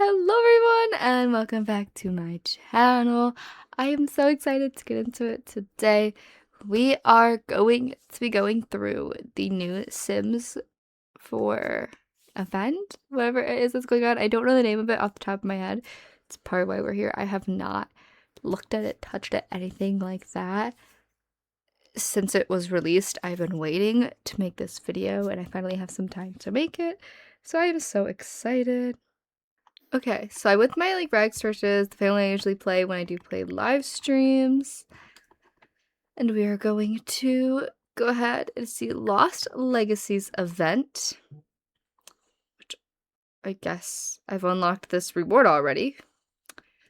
Hello everyone and welcome back to my channel. I am so excited to get into it today. We are going to be going through the new Sims 4 event, whatever it is that's going on. I don't know the name of it off the top of my head. It's part of why we're here. I have not looked at it, touched it, anything like that. Since it was released, I've been waiting to make this video and I finally have some time to make it. So I am so excited. Okay, so with my rag searches, the family I usually play when I do play live streams. And we are going to go ahead and see Lost Legacies event. Which I guess I've unlocked this reward already.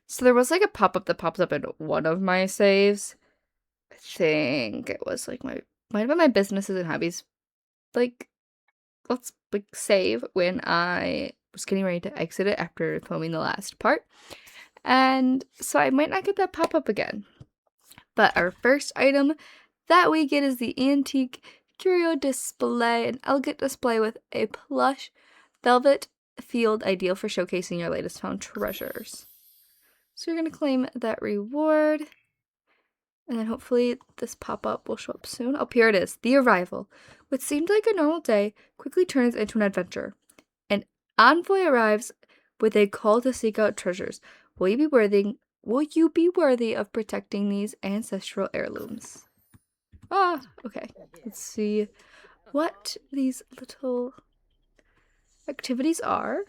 So there was a pop-up that popped up in one of my saves. I think it was might have been my businesses and hobbies. Let's save when I was getting ready to exit it after filming the last part. And so I might not get that pop-up again. But our first item that we get is the antique curio display, an elegant display with a plush velvet field ideal for showcasing your latest found treasures. So you're going to claim that reward. And then hopefully this pop-up will show up soon. Oh, here it is. The arrival. What seemed like a normal day quickly turns into an adventure. An envoy arrives with a call to seek out treasures. Will you be worthy of protecting these ancestral heirlooms? Ah, okay. Let's see what these little activities are.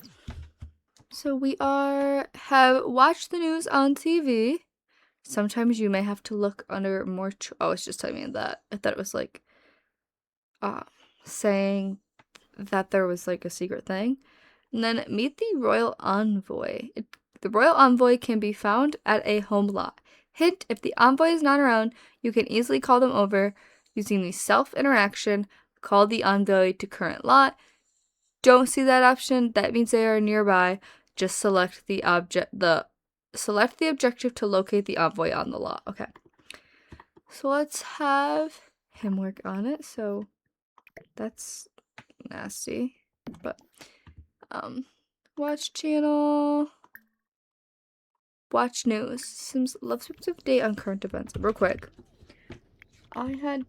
So we have watched the news on TV. Sometimes you may have to look under more. Oh, it's just telling me that. I thought it was saying that there was a secret thing. And then meet the royal envoy. The royal envoy can be found at a home lot. Hint, if the envoy is not around, you can easily call them over using the self-interaction, call the envoy to current lot. Don't see that option, that means they are nearby. Just select the objective to locate the envoy on the lot. Okay. So let's have him work on it. So that's nasty. But watch channel. Watch news. Sims love to update on current events. Real quick. I had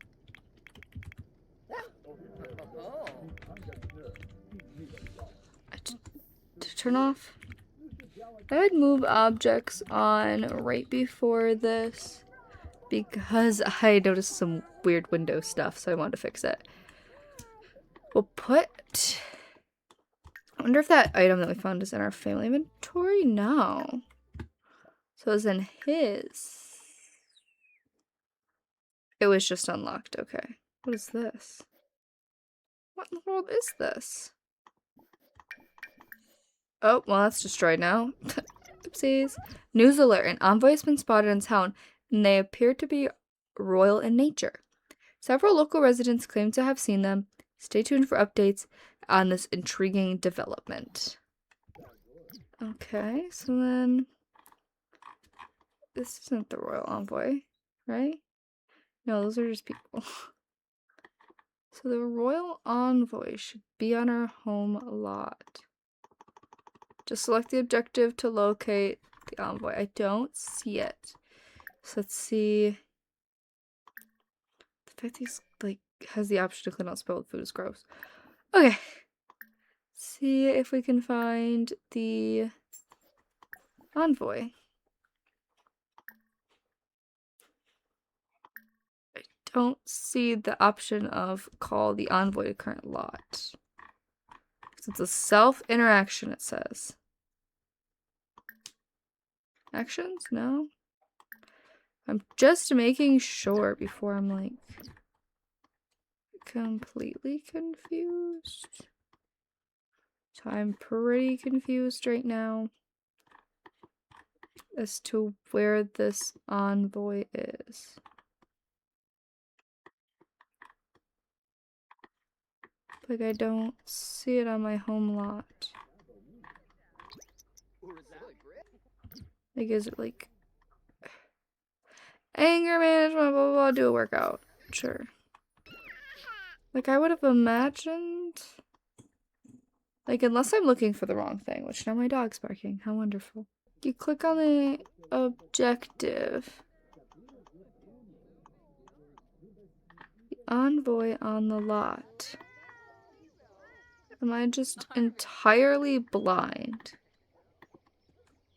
to turn off. I had move objects on right before this because I noticed some weird window stuff, so I wanted to fix it. We'll put. I wonder if that item that we found is in our family inventory? No. So it was in his. It was just unlocked. Okay. What is this? What in the world is this? Oh, well, that's destroyed now. Oopsies. News alert. An envoy has been spotted in town, and they appear to be royal in nature. Several local residents claim to have seen them. Stay tuned for updates on this intriguing development. Okay, so then this isn't the royal envoy, right? No, those are just people. So the royal envoy should be on our home lot. Just select the objective to locate the envoy. I don't see it. So let's see. The fact he's has the option to clean out spoiled food is gross. Okay. See if we can find the envoy. I don't see the option of call the envoy to current lot. It's a self-interaction, it says. Actions? No. I'm just making sure before I'm completely confused. So I'm pretty confused right now as to where this envoy is. I don't see it on my home lot. Is it anger management, blah, blah, blah, do a workout. Sure. I would have imagined Like, unless I'm looking for the wrong thing, which now my dog's barking. How wonderful. You click on the objective. The envoy on the lot. Am I just entirely blind?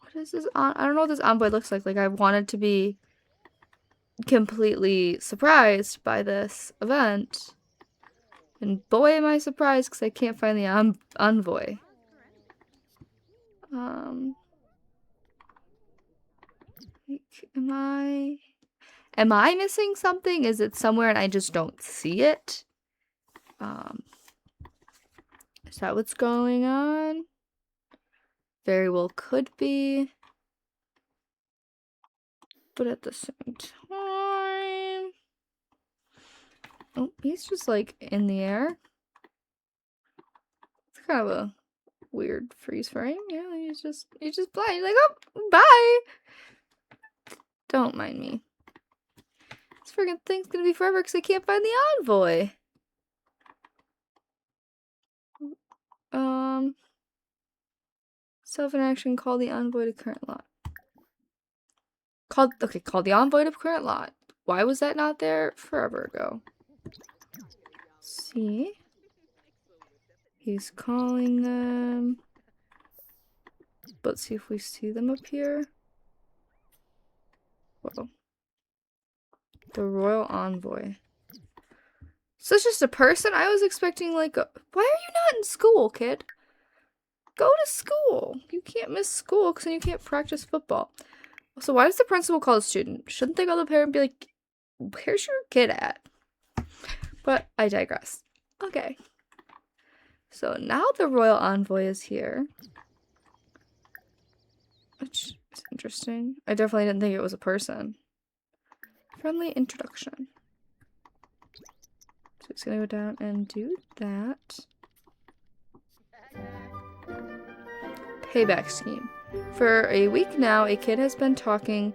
What is this? I don't know what this envoy looks like. Like, I wanted to be completely surprised by this event. And boy, am I surprised because I can't find the envoy. Like, am I missing something? Is it somewhere and I just don't see it? Is that what's going on? Very well could be. But at the same time... Oh, he's just like in the air. It's kind of a weird freeze frame. Yeah, he's just blind. He's like, oh, bye. Don't mind me. This friggin' thing's gonna be forever because I can't find the envoy. Self-interaction, call the envoy to current lot. Call the envoy to current lot. Why was that not there forever ago? See? He's calling them. Let's see if we see them up here. Whoa. The royal envoy. So it's just a person? I was expecting like a... Why are you not in school, kid? Go to school. You can't miss school because then you can't practice football. So why does the principal call a student? Shouldn't they go to the parent and be like, where's your kid at? But I digress. Okay. So now the royal envoy is here. Which is interesting. I definitely didn't think it was a person. Friendly introduction. So it's gonna go down and do that. Payback scheme. For a week now, a kid has been taking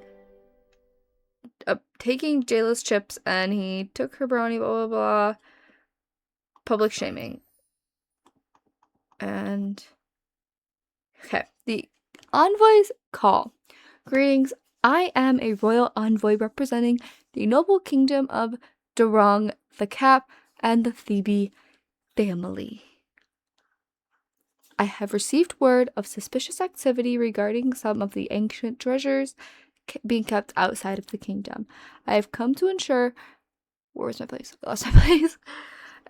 Jayla's chips, and he took her brownie, blah, blah, blah. Public shaming. And... Okay. The envoy's call. Greetings. I am a royal envoy representing the noble kingdom of Durong, the Cap, and the Thebe family. I have received word of suspicious activity regarding some of the ancient treasures being kept outside of the kingdom. I have come to ensure... Where's my place? I lost my place.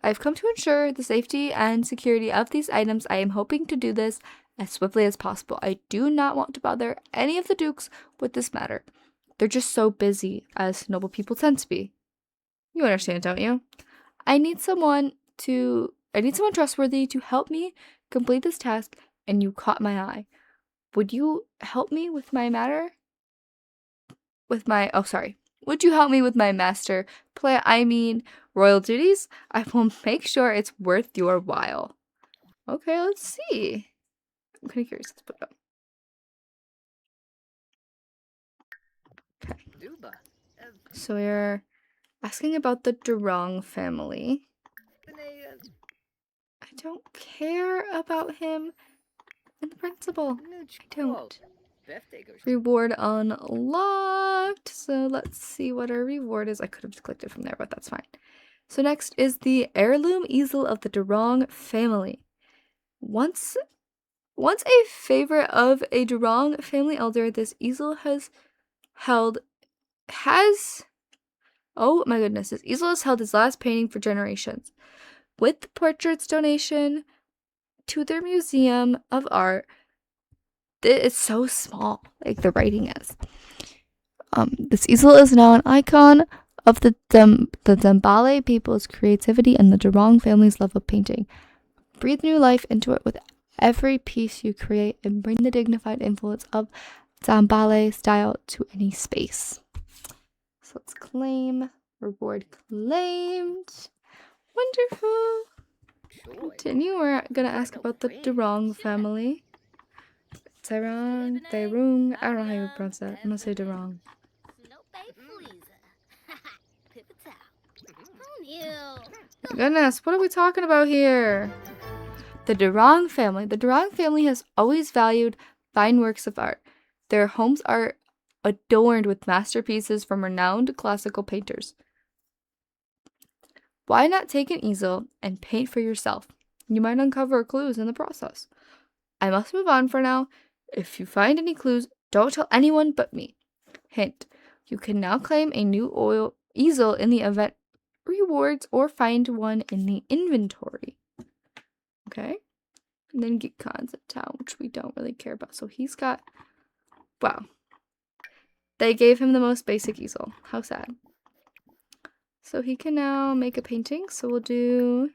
I've come to ensure the safety and security of these items. I am hoping to do this as swiftly as possible. I do not want to bother any of the dukes with this matter. They're just so busy, as noble people tend to be. You understand, don't you? I need someone trustworthy to help me complete this task, and you caught my eye. Would you help me with my matter? Would you help me with my royal duties? I will make sure it's worth your while. Okay, let's see. I'm kind of curious. Let's put it up. Okay. So we're asking about the Durong family. I don't care about him and the principal. I don't. Reward unlocked. So let's see what our reward is. I could have just clicked it from there, but that's fine. So next is the heirloom easel of the Durong family. Once a favorite of a Durong family elder, this easel oh my goodness, this easel has held its last painting for generations. With the portrait's donation to their museum of art, it's so small, like the writing is. This easel is now an icon of the Dambale people's creativity and the Durong family's love of painting. Breathe new life into it with every piece you create and bring the dignified influence of Dambale style to any space. So let's claim. Reward claimed. Wonderful. Continue. We're gonna ask about the Durong family. Dairong. I don't know how you pronounce that. I'm gonna say Durong. Goodness, what are we talking about here? The Durang family. The Durang family has always valued fine works of art. Their homes are adorned with masterpieces from renowned classical painters. Why not take an easel and paint for yourself? You might uncover clues in the process. I must move on for now. If you find any clues, don't tell anyone but me. Hint: you can now claim a new oil easel in the event rewards or find one in the inventory. Okay? And then get concept town, which we don't really care about. So he's got... Wow. They gave him the most basic easel. How sad. So he can now make a painting. So we'll do...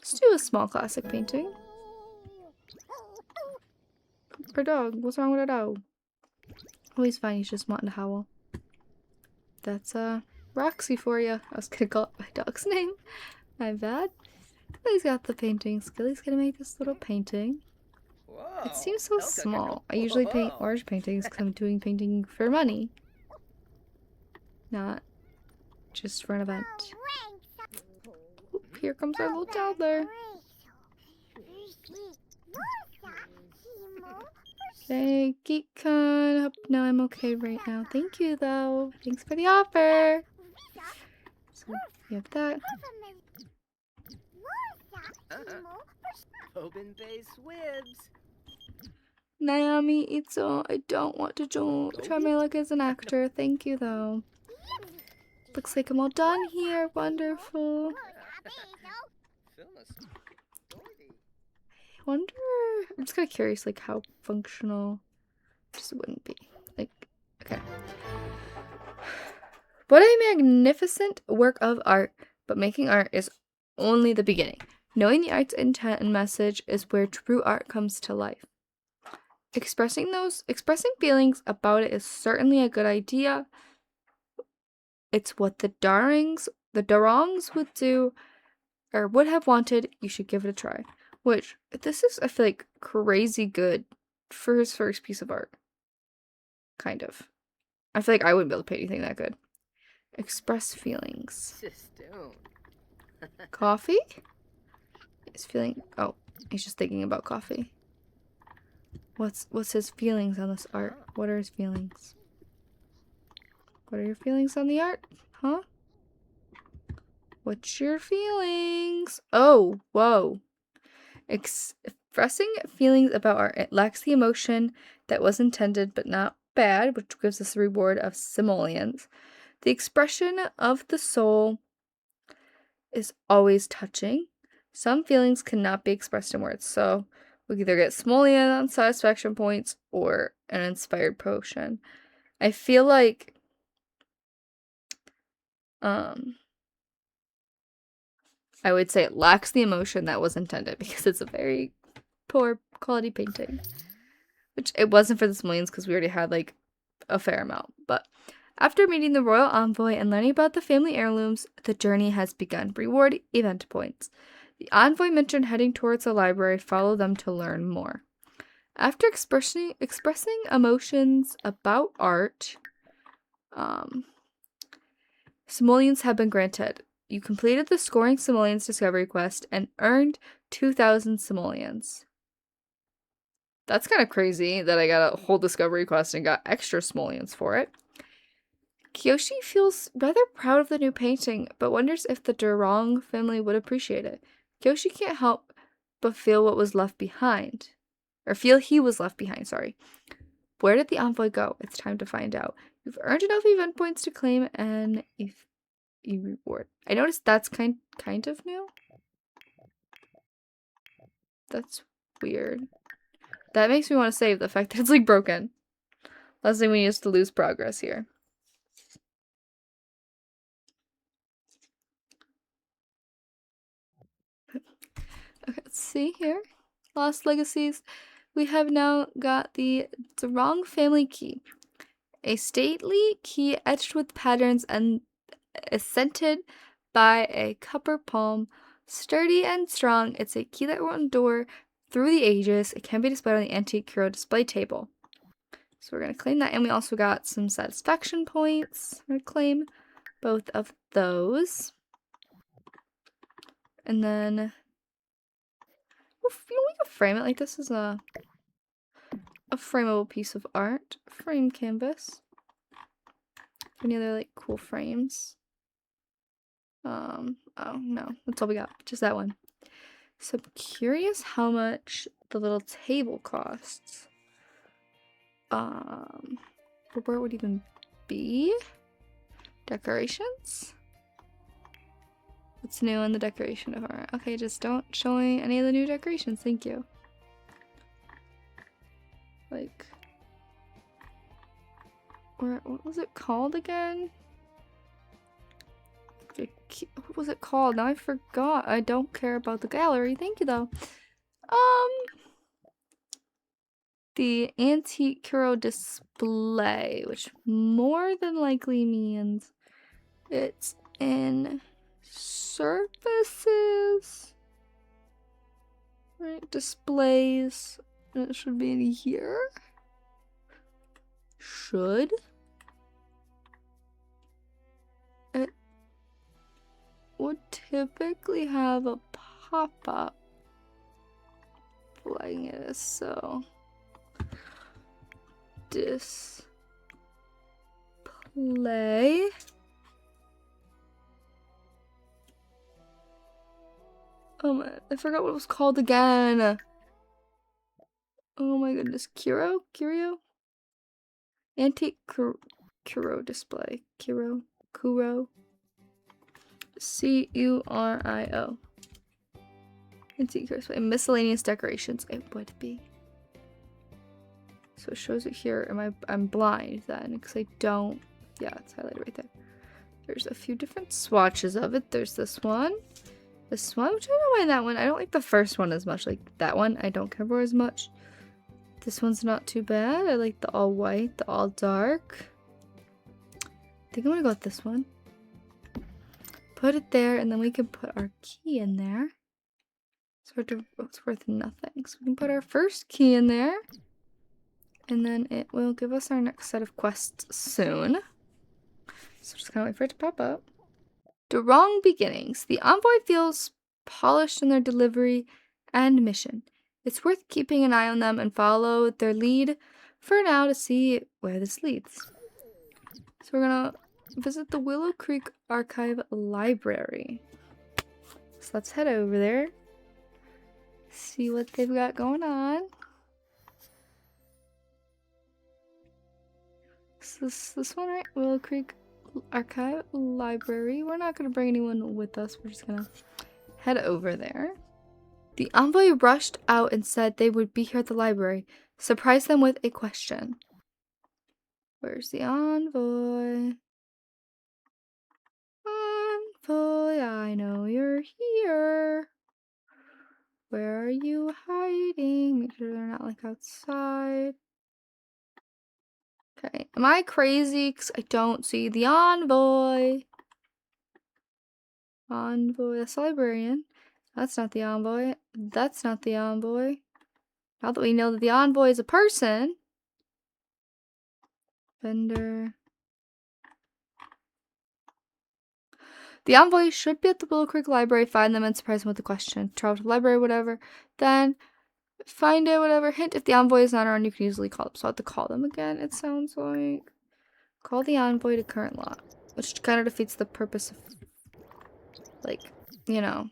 Just do a small classic painting. Our dog. What's wrong with our dog? Oh, he's fine. He's just wanting to howl. That's, Roxy for you. I was gonna call it my dog's name. My bad. He's got the painting skill. He's gonna make this little painting. Whoa. It seems so small. I usually paint large paintings because I'm doing painting for money. Not just for an event. Oop, here comes our little toddler. Okay, GeekCon. Hope now I'm okay right now. Thank you, though. Thanks for the offer. So we have that. Open base whibs. Naomi Itzo, I don't want to try my luck as an actor. Thank you, though. Looks like I'm all done here. Wonderful. I wonder... I'm just kind of curious, like, how functional this wouldn't be. Like, okay. What a magnificent work of art, but making art is only the beginning. Knowing the art's intent and message is where true art comes to life. Expressing feelings about it is certainly a good idea. It's what the Durangs would do, or would have wanted. You should give it a try. Which, this is, I feel like, crazy good for his first piece of art. Kind of. I feel like I wouldn't be able to paint anything that good. Express feelings. Coffee? He's feeling... Oh, he's just thinking about coffee. What's his feelings on this art? What are his feelings? What are your feelings on the art? Huh? What's your feelings? Oh, whoa. Expressing feelings about art. It lacks the emotion that was intended, but not bad, which gives us the reward of simoleons. The expression of the soul is always touching. Some feelings cannot be expressed in words, so we either get simoleon on satisfaction points or an inspired potion. I feel like I would say it lacks the emotion that was intended because it's a very poor quality painting. Which it wasn't for the simoleons because we already had like a fair amount. But after meeting the royal envoy and learning about the family heirlooms, the journey has begun. Reward event points. The envoy mentioned heading towards the library. Follow them to learn more. After expressing emotions about art, simoleons have been granted. You completed the Scoring Simoleons Discovery Quest and earned 2,000 simoleons. That's kind of crazy that I got a whole discovery quest and got extra simoleons for it. Kyoshi feels rather proud of the new painting, but wonders if the Durang family would appreciate it. Kyoshi can't help but feel what was left behind. Or feel he was left behind, sorry. Where did the envoy go? It's time to find out. You've earned enough event points to claim an reward. I noticed that's kind of new. That's weird. That makes me want to save the fact that it's like broken. Last thing we need is to lose progress here. Okay, let's see here. Lost Legacies. We have now got the Durang family key. A stately key etched with patterns and scented by a copper palm. Sturdy and strong, it's a key that will endure through the ages. It can be displayed on the antique hero display table. So we're going to claim that. And we also got some satisfaction points. We're going to claim both of those. And then You know, we can frame it like this is a frameable piece of art. Frame canvas. Any other like cool frames? Oh no, that's all we got. Just that one. So I'm curious how much the little table costs. Where it would even be? Decorations? What's new in the decoration department? Okay, just don't show me any of the new decorations, thank you. Like, what was it called again? What was it called? Now I forgot. I don't care about the gallery. Thank you though. The antique curio display, which more than likely means it's in surfaces. Right, displays. It should be in here. Should. It would typically have a pop-up flagging it as so. Display. Oh man, I forgot what it was called again. Oh my goodness, curio? Antique curio display. Curio. C-U-R-I-O. Antique curio display. Miscellaneous decorations. It would be. So it shows it here. I'm blind then because I don't. Yeah, it's highlighted right there. There's a few different swatches of it. There's this one. This one, which I don't mind that one. I don't like the first one as much. Like that one, I don't care for as much. This one's not too bad. I like the all white, the all dark. I think I'm gonna go with this one. Put it there, and then we can put our key in there. So it's worth nothing. So we can put our first key in there. And then it will give us our next set of quests soon. So just kind of wait for it to pop up. The wrong beginnings. The envoy feels polished in their delivery and mission. It's worth keeping an eye on them and follow their lead for now to see where this leads. So we're gonna visit the Willow Creek Archive Library. So let's head over there. See what they've got going on. So this one, right? Willow Creek Archive Library. We're not gonna bring anyone with us. We're just gonna head over there. The envoy rushed out and said they would be here at the library. Surprise them with a question. Where's the envoy? Envoy, I know you're here. Where are you hiding? Make sure they're not like outside. Okay, am I crazy? Because I don't see the envoy. Envoy, that's the librarian. That's not the envoy. That's not the envoy. Now that we know that the envoy is a person. Vendor. The envoy should be at the Willow Creek Library. Find them and surprise them with a question. Travel to the library, whatever. Then find it, whatever. Hint, if the envoy is not around, you can easily call them. So I have to call them again, it sounds like. Call the envoy to current lot. Which kind of defeats the purpose of, like, you know,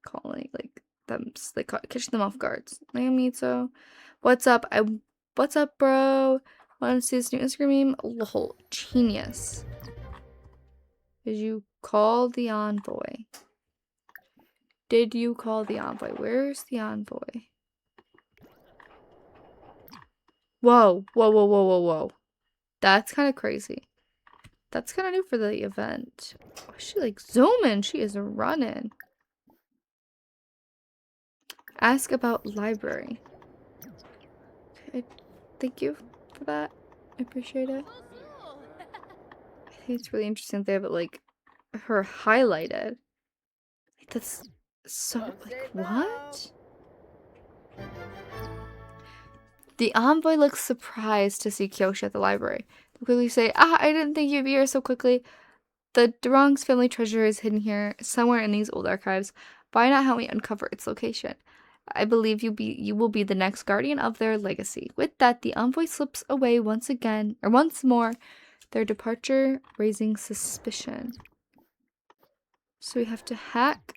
calling, like, them, like, catching them off guards. Lamito. What's up? What's up, bro? Want to see this new Instagram meme? Lol, genius. Did you call the envoy? Did you call the envoy? Where's the envoy? Whoa, whoa, whoa, whoa, whoa, whoa. That's kind of crazy. That's kind of new for the event. Oh, she like zooming. She is running. Ask about library. Okay, thank you for that. I appreciate it. I think it's really interesting they have it like her highlighted. Like, that's so like what? The envoy looks surprised to see Kyoshi at the library. They quickly say, I didn't think you'd be here so quickly. The Durong's family treasure is hidden here, somewhere in these old archives. Why not help me uncover its location? I believe you will be the next guardian of their legacy. With that, the envoy slips away once more, their departure raising suspicion. So we have to hack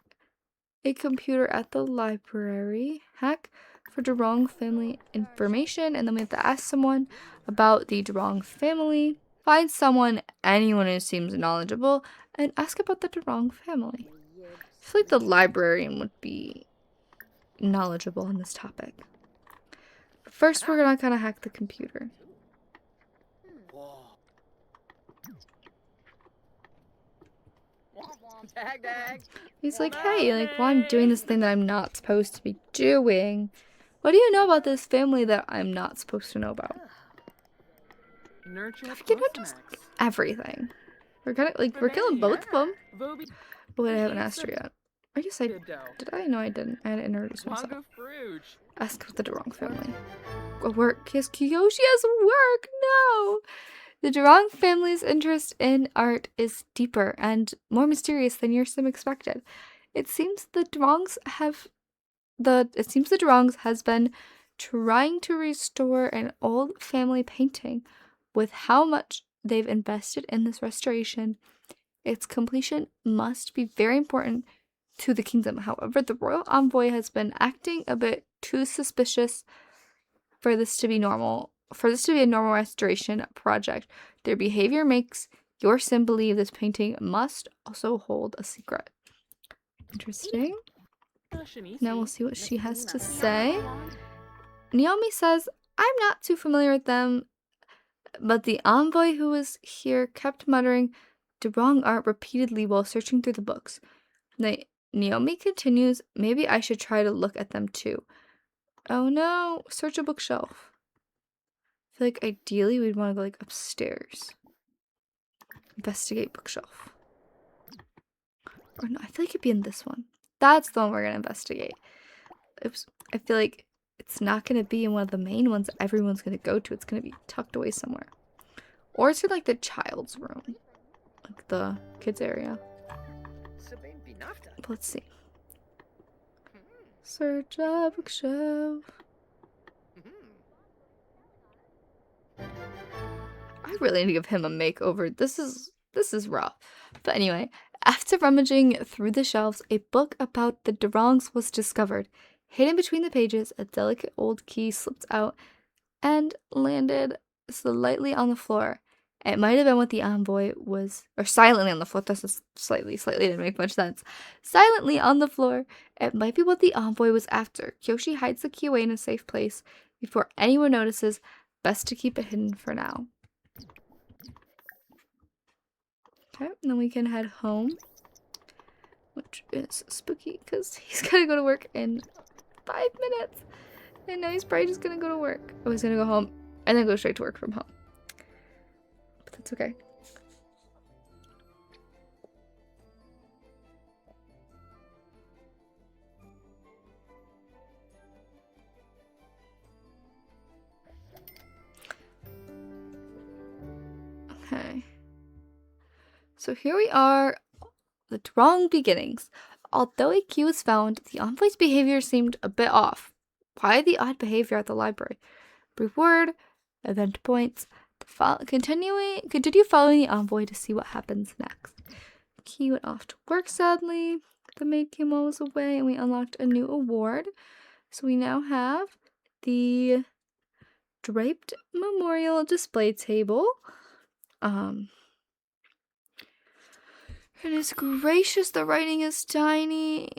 a computer at the library, hack for Durong family information, and then we have to ask someone about the Durong family, find anyone who seems knowledgeable, and ask about the Durong family. I feel like the librarian would be knowledgeable on this topic. But first, we're gonna kind of hack the computer. He's like, hey, like, well, I'm doing this thing that I'm not supposed to be doing. What do you know about this family that I'm not supposed to know about? You know, just everything. We're killing both of them. But I haven't asked her yet. I guess I did. I? No, I didn't. I had to introduce myself. Ask about the Durong family. Work. Yes, Kiyoshi has work. No. The Durong family's interest in art is deeper and more mysterious than your sim expected. It seems the Durongs has been trying to restore an old family painting. With how much they've invested in this restoration, its completion must be very important to the kingdom. However, the royal envoy has been acting a bit too suspicious for this to be normal. For this to be a normal restoration project, their behavior makes your sim believe this painting must also hold a secret. Interesting. Now we'll see what she has to say. Naomi says, I'm not too familiar with them, but the envoy who was here kept muttering Durong art repeatedly while searching through the books. Naomi continues, maybe I should try to look at them too. Oh no, search a bookshelf. I feel like ideally we'd want to go like upstairs. Investigate bookshelf. Or no, I feel like it'd be in this one. That's the one we're gonna investigate. Oops. I feel like it's not gonna be in one of the main ones that everyone's gonna go to. It's gonna be tucked away somewhere. Or it's in like the child's room. Like the kids area. But let's see. Search a bookshelf. I really need to give him a makeover. This is rough. But anyway, after rummaging through the shelves, a book about the Durongs was discovered. Hidden between the pages, a delicate old key slipped out and landed slightly on the floor. It might have been what the envoy was, or silently on the floor. This is slightly didn't make much sense. Silently on the floor, it might be what the envoy was after. Kyoshi hides the key away in a safe place before anyone notices. Best to keep it hidden for now. Okay, and then we can head home, which is spooky because he's gonna go to work in 5 minutes. And now he's probably just gonna go to work. Oh, he's gonna go home and then go straight to work from home. But that's okay. Okay. So here we are, the Durong beginnings. Although a key was found, the envoy's behavior seemed a bit off. Why the odd behavior at the library? Reward, event points. Continue following the envoy to see what happens next. Key went off to work, sadly. The maid came while I was away, and we unlocked a new award. So we now have the draped memorial display table. It is gracious. The writing is tiny.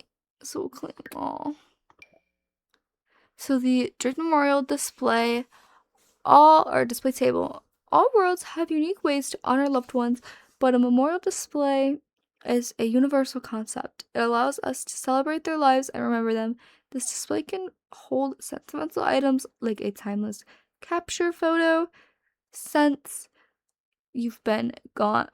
So we'll claim all. So the draped memorial display table. All worlds have unique ways to honor loved ones, but a memorial display is a universal concept. It allows us to celebrate their lives and remember them. This display can hold sentimental items like a timeless capture photo, since you've been gone,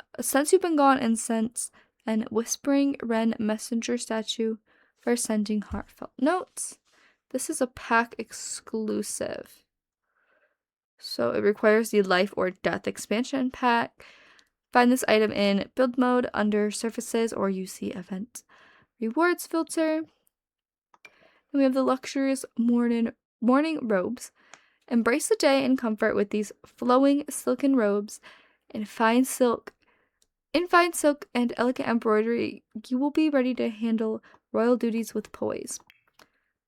and whispering wren messenger statue for sending heartfelt notes. This is a pack exclusive. So it requires the life or death expansion pack. Find this item in build mode under surfaces or UC event. rewards filter. Then we have the luxurious morning robes. Embrace the day in comfort with these flowing silken robes in fine silk. In fine silk and elegant embroidery, you will be ready to handle royal duties with poise.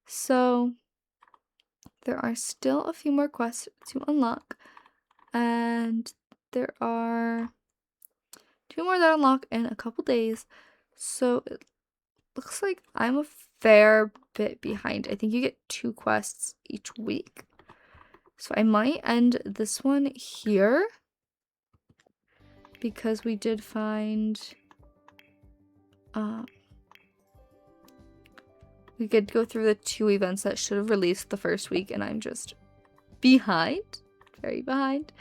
So, there are still a few more quests to unlock, and there are 2 more that unlock in a couple days. So, it looks like I'm a fair bit behind. I think you get 2 quests each week. So, I might end this one here because we did find we could go through the 2 events that should have released the first week, and I'm just behind, very behind.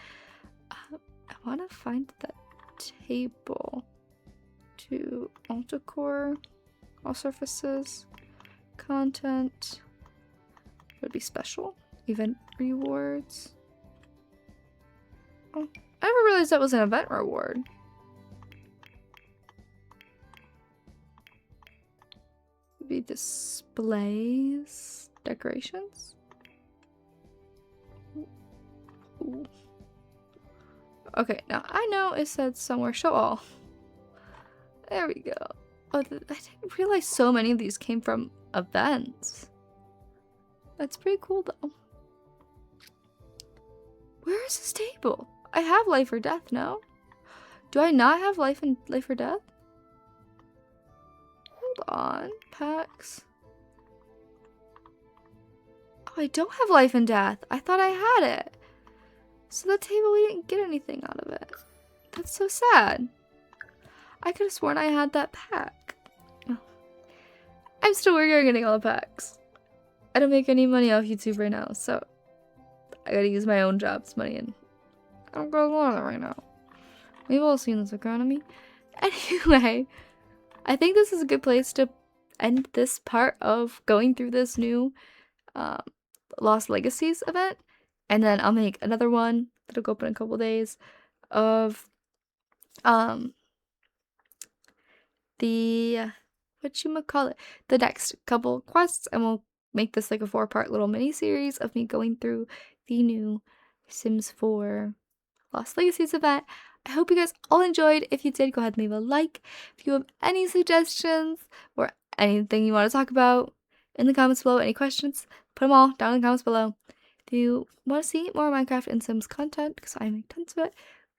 I want to find that table to alt decor, all surfaces, content, would be special, event rewards. Oh, I never realized that was an event reward. Be displays, decorations. Ooh. Okay, now I know it said somewhere show all. There we go. Oh, I didn't realize so many of these came from events. That's pretty cool though. Where is this table? I have life or death, no? Do I not have life or death? Hold on, packs. Oh, I don't have life and death. I thought I had it. So the table, we didn't get anything out of it. That's so sad. I could have sworn I had that pack. Oh. I'm still working on getting all the packs. I don't make any money off YouTube right now, so I gotta use my own job's money, and I don't got a lot of it right now. We've all seen this economy. Anyway, I think this is a good place to end this part of going through this new Lost Legacies event, and then I'll make another one that'll go up in a couple days of the the next couple quests, and we'll make this like a 4-part little mini series of me going through the new Sims 4 Lost Legacies event. I hope you guys all enjoyed. If you did, go ahead and leave a like. If you have any suggestions or anything you want to talk about in the comments below, any questions, put them all down in the comments below. If you want to see more Minecraft and Sims content, because I make tons of it,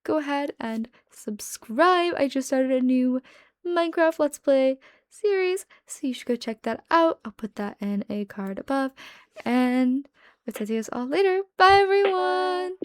go ahead and subscribe. I just started a new Minecraft Let's Play series, so you should go check that out. I'll put that in a card above, and I'll see you guys all later. Bye, everyone!